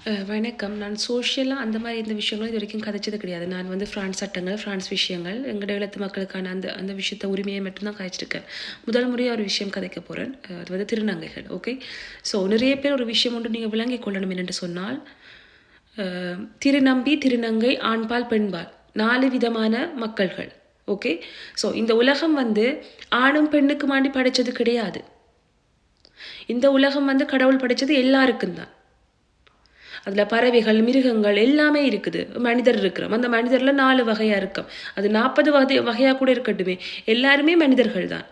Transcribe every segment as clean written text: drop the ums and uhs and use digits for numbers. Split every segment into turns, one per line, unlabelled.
வணக்கம். நான் சோஷியலா அந்த மாரி எந்த விஷயங்களும் இதுவரைக்கும் கதைச்சது கிடையாது. நான் வந்து ஃப்ரான்ஸ் சட்டங்கள், ஃப்ரான்ஸ் விஷயங்கள், எங்களோட எழுத்து மக்களுக்கான அந்த அந்த விஷயத்த உரிமையை மட்டும் தான் கதைச்சிருக்கேன். முதல் முறையா ஒரு விஷயம் கதைக்க போறேன். அது வந்து திருநங்கைகள். ஓகே. ஸோ நிறைய பேர் ஒரு விஷயம் ஒன்று நீங்க விளங்கிக் கொள்ளணும் என்னென்று சொன்னால், திருநம்பி, திருநங்கை, ஆண்பால், பெண்பால் 4 விதமான மக்கள்கள். ஓகே. ஸோ இந்த உலகம் வந்து ஆணும் பெண்ணுக்குமாண்டி படைச்சது கிடையாது. இந்த உலகம் வந்து கடவுள் படைச்சது எல்லாருக்கும் தான். அதில் பறவைகள், மிருகங்கள் எல்லாமே இருக்குது. மனிதர் இருக்கிறோம். அந்த மனிதரில் 4 வகையாக இருக்கும். அது 40 வகையாக கூட இருக்கட்டுமே, எல்லாருமே மனிதர்கள் தான்.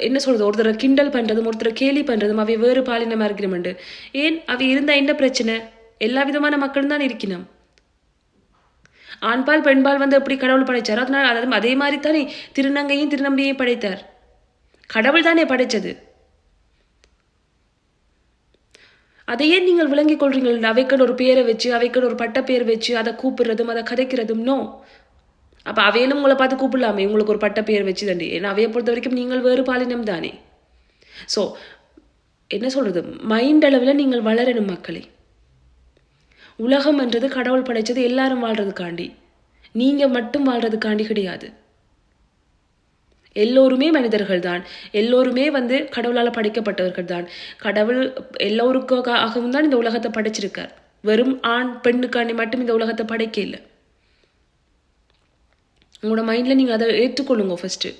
என்ன சொல்றது, ஒருத்தரை கிண்டல் பண்ணுறதும் ஒருத்தரை கேலி பண்ணுறதும் அவை வேறு பாலினமாக இருக்கிறோம்ண்டு. ஏன் அவை இருந்தால் என்ன பிரச்சனை? எல்லா விதமான மக்களும் தான் இருக்கணும். ஆண்பால் பெண்பால் வந்து எப்படி கடவுள் படைச்சாரோ அதனால் அதே மாதிரி தானே திருநங்கையும் திருநம்பியையும் படைத்தார். கடவுள் தானே படைச்சது. அதையே நீங்கள் விளங்கிக் கொள்றீங்கள். அவைக்குன்னு ஒரு பேரை வச்சு, அவைக்குன்னு ஒரு பட்ட பேர் வச்சு, அதை கூப்பிடுறதும் அதை கதைக்கிறதும் நோ. அப்போ அவையிலும் உங்களை பார்த்து கூப்பிடலாமே, உங்களுக்கு ஒரு பட்ட பேர் வச்சு தண்டி. ஏன்னா அவையை பொறுத்த வரைக்கும் நீங்கள் வேறு பாலினம் தானே. ஸோ என்ன சொல்றது, மைண்ட் அளவில் நீங்கள் வளரணும் மக்களே. உலகம் என்றது கடவுள் படைச்சது எல்லாரும் வாழ்றதுக்காண்டி, நீங்க மட்டும் வாழ்றதுக்காண்டி கிடையாது. எல்லோருமே மனிதர்கள் தான். எல்லோருமே வந்து கடவுளால் படைக்கப்பட்டவர்கள் தான். கடவுள் எல்லோருக்காகவும் தான் இந்த உலகத்தை படைச்சிருக்கார். வெறும் ஆண் பெண்ணுக்காண்டி மட்டும் இந்த உலகத்தை படைக்க இல்லை. உங்களோட மைண்டில் நீங்கள் அதை ஏற்றுக்கொள்ளுங்க. ஃபஸ்ட்டு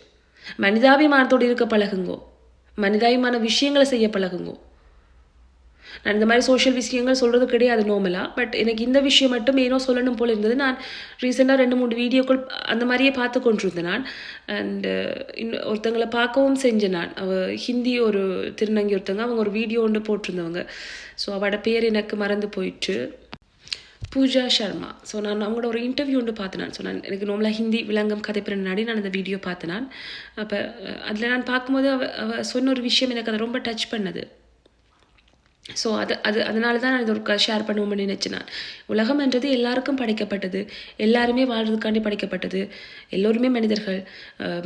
மனிதாபிமானத்தோடு இருக்க பழகுங்கோ. மனிதாபிமான விஷயங்களை செய்ய பழகுங்கோ. நான் இந்த மாதிரி சோஷியல் விஷயங்கள் சொல்கிறது கிடையாது நார்மலாக. பட் எனக்கு இந்த விஷயம் மட்டும் ஏனோ சொல்லணும் போல் இருந்தது. நான் ரீசெண்டாக 2-3 வீடியோக்கள் அந்த மாதிரியே பார்த்து கொண்டிருந்தேன் நான். அண்டு ஒருத்தங்களை பார்க்கவும் செஞ்சேன் நான். ஹிந்தி ஒரு திருநங்கை ஒருத்தவங்க, அவங்க ஒரு வீடியோ ஒன்று போட்டிருந்தவங்க. ஸோ அவட பேர் எனக்கு மறந்து போயிட்டு, பூஜா சர்மா. ஸோ நான் அவங்களோட ஒரு இன்டர்வியூ ஒன்று பார்த்தேன் நான். ஸோ நான் எனக்கு நார்மலாக ஹிந்தி விளங்கம் கதைப்பிற முன்னாடி நான் அந்த வீடியோ பார்த்தேன் நான். அப்போ அதில் நான் பார்க்கும்போது அவ சொன்ன ஒரு விஷயம் எனக்கு அதை ரொம்ப டச் பண்ணது. ஸோ அதனால தான் நான் இது ஒரு ஷேர் பண்ணுவோம்னு நினச்சேன் நான். உலகம் என்றது எல்லாருக்கும் படைக்கப்பட்டது. எல்லாருமே வாழ்றதுக்காண்டி படைக்கப்பட்டது. எல்லோருமே மனிதர்கள்.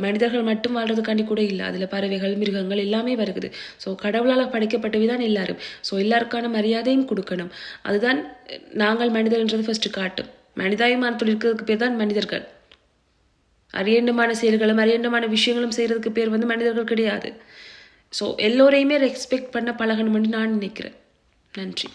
மனிதர்கள் மட்டும் வாழ்றதுக்காண்டி கூட இல்லை. அதில் பறவைகள், மிருகங்கள் எல்லாமே வருகுது. ஸோ கடவுளால் படைக்கப்பட்டவை தான் எல்லாரும். ஸோ எல்லாருக்கான மரியாதையும் கொடுக்கணும். அதுதான் நாங்கள் மனிதர்ன்றது ஃபஸ்ட்டு காட்டும். மனிதாபிமானத்தில் இருக்கிறதுக்கு பேர் தான் மனிதர்கள். அரியண்டமான செயல்களும் அரியண்டமான விஷயங்களும் செய்கிறதுக்கு பேர் வந்து மனிதர்கள் கிடையாது. ஸோ எல்லோரையுமே ரெஸ்பெக்ட் பண்ண பழகணும்னு நான் நினைக்கிறேன். நன்றி.